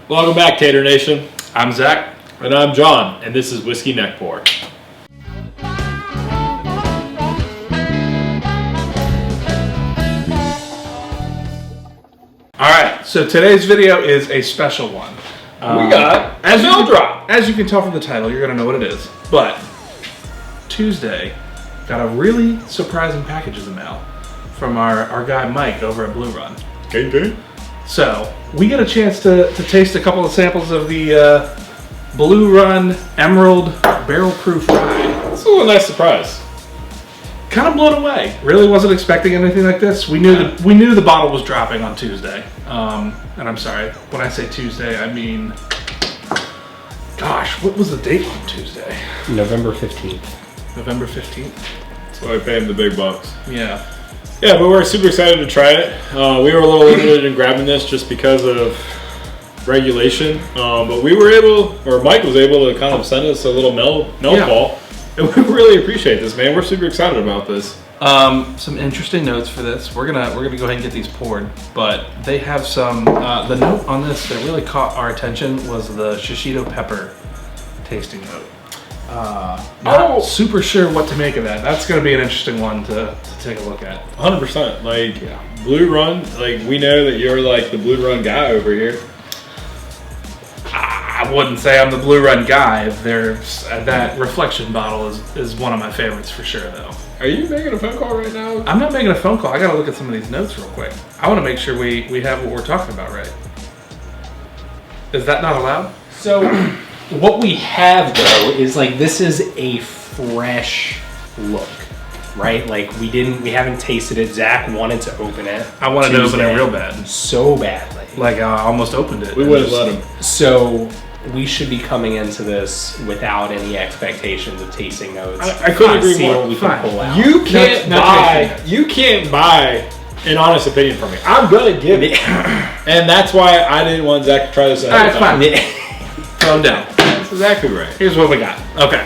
Welcome back, Tater Nation. I'm Zach. And I'm John, and this is Whiskey Neck Pour. Alright, so today's video is a special one. We got a mail drop. As you can tell from the title, you're going to know what it is. But Tuesday got a really surprising package in the mail from our guy Mike over at Blue Run. Okay. So we get a chance to taste a couple of samples of the Blue Run Emerald Barrel Proof Rye. It's a little nice surprise. Kind of blown away. Really wasn't expecting anything like this. We knew the bottle was dropping on Tuesday. And I'm sorry, when I say Tuesday, I mean, gosh, what was the date on Tuesday? November 15th. November 15th? So I paid him the big bucks. Yeah. Yeah, but we're super excited to try it. We were a little limited in grabbing this just because of regulation. But we were able, or Mike was able to kind of send us a little mail call. And we really appreciate this, man. We're super excited about this. Some interesting notes for this. We're gonna go ahead and get these poured, but they have some. The note on this that really caught our attention was the shishito pepper tasting note. Not super sure what to make of that. That's gonna be an interesting one to take a look at. 100%. Like, yeah. Blue Run, like, we know that you're like the Blue Run guy over here. I wouldn't say I'm the Blue Run guy. That reflection bottle is one of my favorites for sure, though. Are you making a phone call right now? I'm not making a phone call. I gotta look at some of these notes real quick. I want to make sure we have what we're talking about right. Is that not allowed? So what we have though is like this is a fresh look, right? Like we haven't tasted it. Zach wanted to open it. I wanted to open it real bad. So badly. Like I almost opened it. We wouldn't let him. So we should be coming into this without any expectations of tasting notes. I couldn't agree more. What we can pull out. You can't buy an honest opinion from me. I'm gonna give it, and that's why I didn't want Zach to try this. All right, fine. Calm down. That's exactly right. Here's what we got. Okay.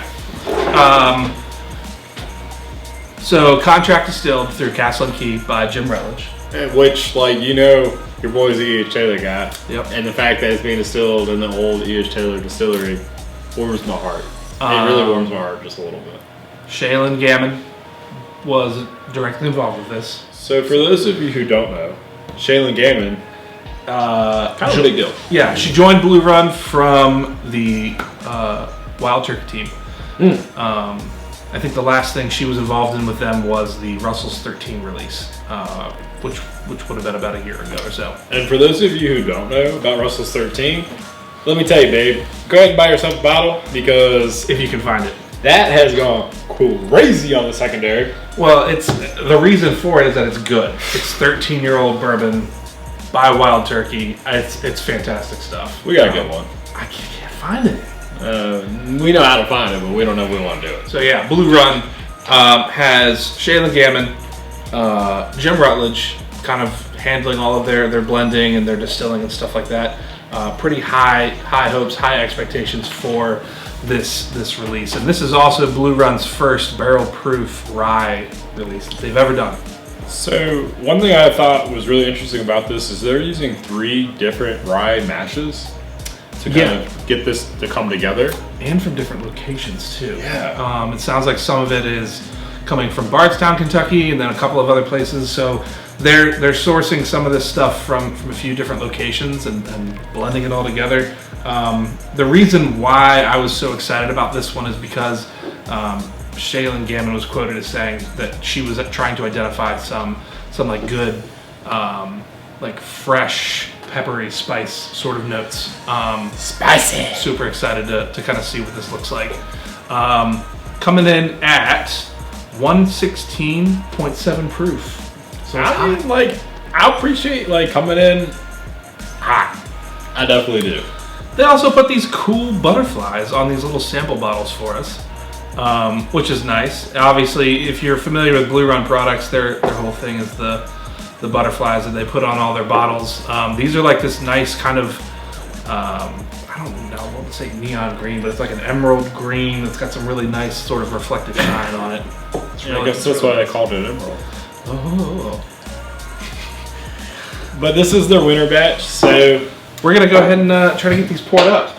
So contract distilled through Castle and Key by Jim Rutledge. Which, like, you know, your boy's the E.H. Taylor guy. Yep. And the fact that it's being distilled in the old E.H. Taylor distillery warms my heart. It really warms my heart just a little bit. Shaylin Gammon was directly involved with this. So for those of you who don't know, Shaylin Gammon, kind of a big deal. Yeah, she joined Blue Run from the Wild Turkey team. I think the last thing she was involved in with them was the Russell's 13 release, which would have been about a year ago or so. And for those of you who don't know about Russell's 13, let me tell you, babe, go ahead and buy yourself a bottle because if you can find it. That has gone crazy on the secondary. Well, the reason for it is that it's good. It's 13-year-old bourbon by Wild Turkey. It's fantastic stuff. We gotta get one. I can't find it. We know how to find it, but we don't know if we want to do it. So yeah, Blue Run has Shaylin Gammon, Jim Rutledge, kind of handling all of their blending and their distilling and stuff like that. Pretty high hopes, high expectations for this release, and this is also Blue Run's first barrel proof rye release that they've ever done. So one thing I thought was really interesting about this is they're using 3 different rye mashes to kind of get this to come together, and from different locations too. Yeah. It sounds like some of it is coming from Bardstown, Kentucky, and then a couple of other places. So they're sourcing some of this stuff from a few different locations and blending it all together. The reason why I was so excited about this one is because Shaylin Gammon was quoted as saying that she was trying to identify some like good, like fresh, peppery spice sort of notes. Spicy. Super excited to kind of see what this looks like. Coming in at 116.7 proof. So I mean, like, I appreciate like coming in hot. I definitely do. They also put these cool butterflies on these little sample bottles for us, which is nice. Obviously, if you're familiar with Blue Run products, their whole thing is the butterflies that they put on all their bottles. These are like this nice kind of, I don't know, I won't say neon green, but it's like an emerald green. It's got some really nice sort of reflective shine on it. I guess that's why they called it emerald. Oh. But this is their winter batch, so we're gonna go ahead and try to get these poured up.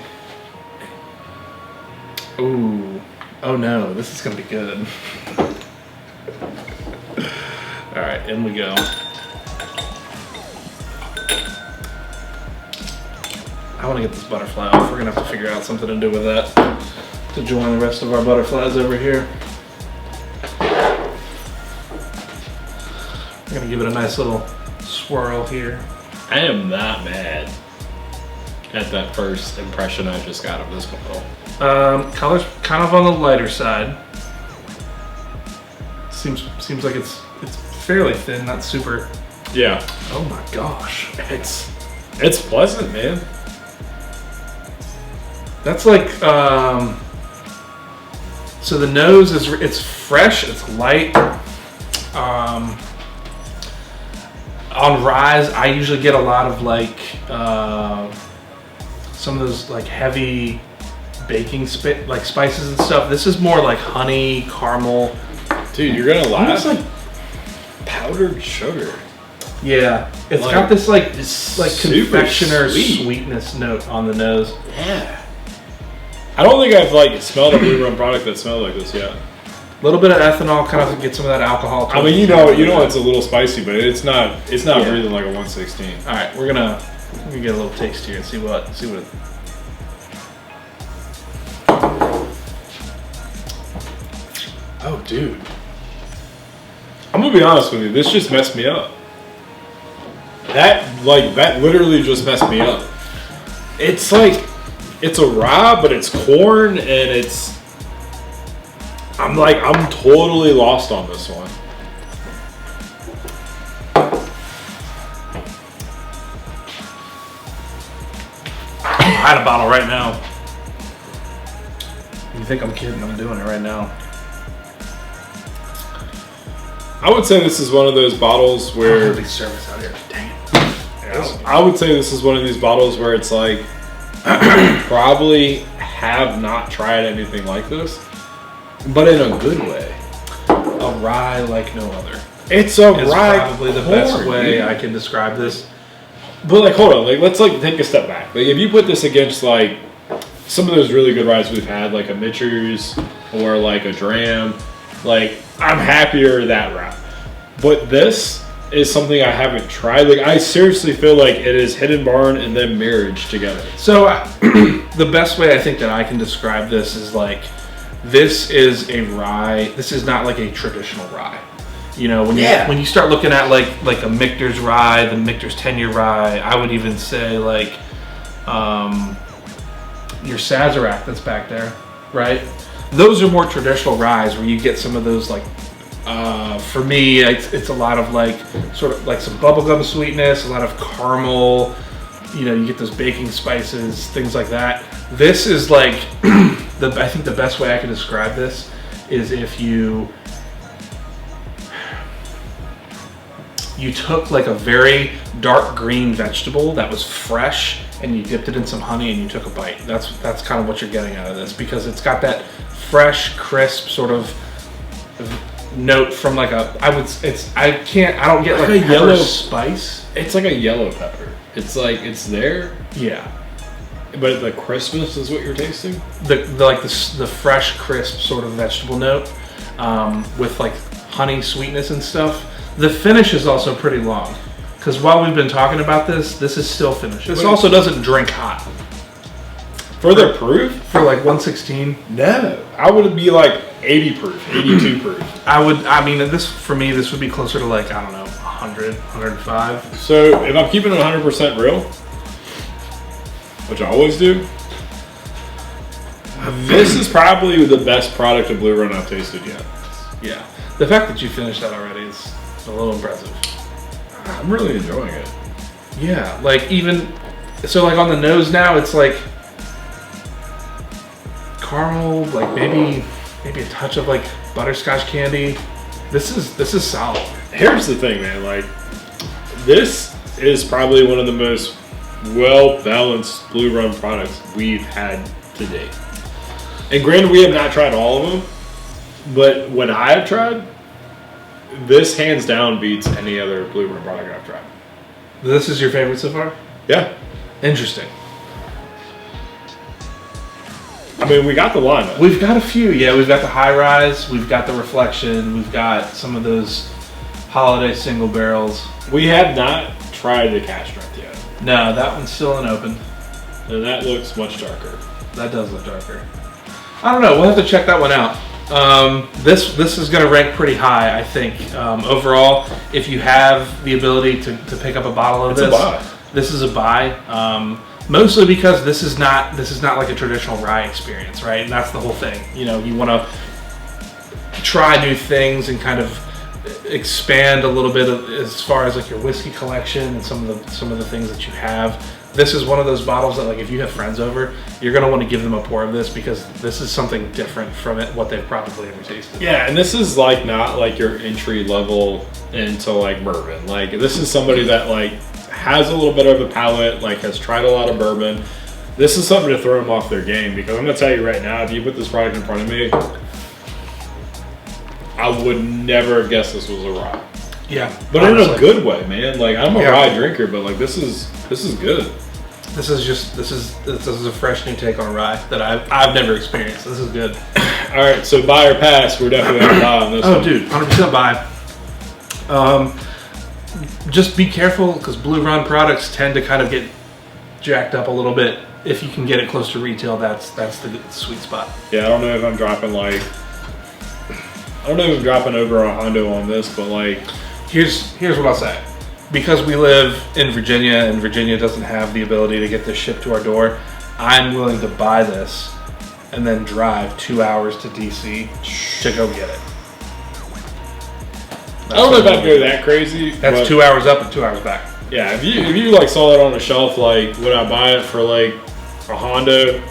Ooh, oh no, this is gonna be good. All right, in we go. I want to get this butterfly off. We're gonna have to figure out something to do with that to join the rest of our butterflies over here. We're gonna give it a nice little swirl here. I am not mad at that first impression I just got of this bottle. Color's kind of on the lighter side. Seems like it's fairly thin, not super. Yeah. Oh my gosh. It's pleasant, man. That's like so the nose it's fresh, it's light. On ryes, I usually get a lot of like some of those like heavy baking like spices and stuff. This is more like honey, caramel. Dude, you're gonna laugh. Almost like powdered sugar. Yeah, it's Like, got this like super confectioner sweet. sweetness note on the nose. Yeah. I don't think I've like smelled a Blue Run product that smelled like this yet. A little bit of ethanol, kind of get some of that alcohol. I mean, you know, it's a little spicy, but it's not Yeah. breathing like a 116. All right, we're gonna get a little taste here and see what. Oh, dude. I'm gonna be honest with you. This just messed me up. That literally just messed me up. It's like, it's a rye, but it's corn, and I'm totally lost on this one. I'm behind a bottle right now. You think I'm kidding? I'm doing it right now. I would say this is one of those bottles where Big service out here. Dang it. I would say this is one of these bottles where it's like probably have not tried anything like this, but in a good way. A rye like no other. It's a Is rye probably the corn, best way dude. I can describe this. But like, hold on, like let's like take a step back. Like if you put this against like some of those really good ryes we've had, like a Mitchers or like a Dram, like I'm happier that route. But this is something I haven't tried. Like I seriously feel like it is Hidden Barn and then marriage together. So the best way I think that I can describe this is like, this is a rye. This is not like a traditional rye. You know, when you start looking at like a Michter's rye, the Michter's 10-year rye, I would even say like your Sazerac that's back there, right? Those are more traditional ryes where you get some of those like, for me, it's a lot of like sort of like some bubblegum sweetness, a lot of caramel. You know, you get those baking spices, things like that. This is like I think the best way I can describe this is if you took like a very dark green vegetable that was fresh and you dipped it in some honey and you took a bite. That's kind of what you're getting out of this, because it's got that fresh, crisp sort of note from like I don't get like a yellow spice. It's like a yellow pepper. It's like it's there, Yeah. but the crispness is what you're tasting. The fresh, crisp sort of vegetable note with like honey sweetness and stuff. The finish is also pretty long, because while we've been talking about this is still finished. This also doesn't drink hot. Further proof? For like 116. No. I would be like 80 proof, 82 proof. This would be closer to like, I don't know, 100, 105. So if I'm keeping it 100% real, which I always do, this is probably the best product of Blue Run I've tasted yet. Yeah. The fact that you finished that already is a little impressive. I'm really enjoying it. Yeah, like even, so like on the nose now, it's like caramel, like maybe a touch of like butterscotch candy. This is solid. Here's the thing, man. Like, this is probably one of the most well-balanced Blue Run products we've had to date. And granted, we have not tried all of them, but when I have tried, this hands down beats any other Blue Run product I've tried. This is your favorite so far? Yeah. Interesting. I mean, we got the lineup. We've got a few. Yeah, we've got the high rise. We've got the reflection. We've got some of those holiday single barrels. We have not tried the cast strength yet. No, that one's still unopened. And that looks much darker. That does look darker. I don't know. We'll have to check that one out. This is going to rank pretty high, I think. Overall, if you have the ability to pick up a bottle of this is a buy. Mostly because this is not like a traditional rye experience, right? And that's the whole thing. You know, you want to try new things and kind of expand a little bit as far as like your whiskey collection and some of the things that you have. This is one of those bottles that, like, if you have friends over, you're gonna want to give them a pour of this because this is something different from what they've probably ever tasted. Yeah, and this is like not like your entry level into like bourbon. Like, this is somebody that like has a little bit of a palate, like has tried a lot of bourbon. This is something to throw them off their game, because I'm gonna tell you right now, if you put this product in front of me, I would never have guessed this was a rye. Yeah, but honestly, in a good way, man. Like, I'm a rye drinker, but like this is good. This is a fresh new take on a rye that I've never experienced. This is good. All right, so buy or pass, we're definitely gonna buy on this. Oh, dude, 100% buy. Just be careful because Blue Run products tend to kind of get jacked up a little bit. If you can get it close to retail, that's the sweet spot. Yeah, I don't know if I'm dropping over a Hondo on this, but like, here's what I'll say. Because we live in Virginia and Virginia doesn't have the ability to get this shipped to our door, I'm willing to buy this and then drive 2 hours to DC to go get it. I don't know if I'd go that crazy. That's 2 hours up and 2 hours back. Yeah, if you like saw it on the shelf, like, would I buy it for like a Hondo?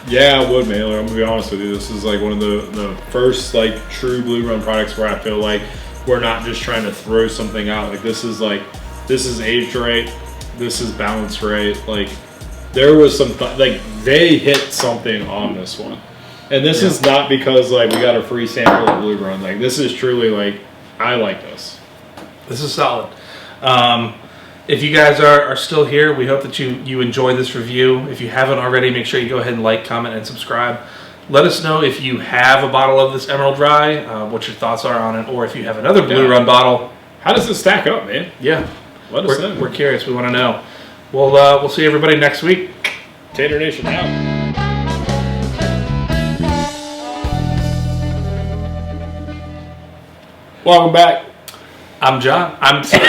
Yeah, I would, man. Like, I'm gonna be honest with you. This is like one of the first like true Blue Run products where I feel like we're not just trying to throw something out. Like, this is aged right. This is balanced right. Like, there was some like they hit something on this one, and this is not because like we got a free sample of Blue Run. Like, this is truly like, I like this. This is solid. If you guys are still here, we hope that you enjoy this review. If you haven't already, make sure you go ahead and like, comment, and subscribe. Let us know if you have a bottle of this Emerald Rye, what your thoughts are on it, or if you have another Blue Run bottle. How does it stack up, man? Yeah, let us know. We're curious. We want to know. We'll see everybody next week. Tater Nation out. Welcome back. I'm John. I'm sorry.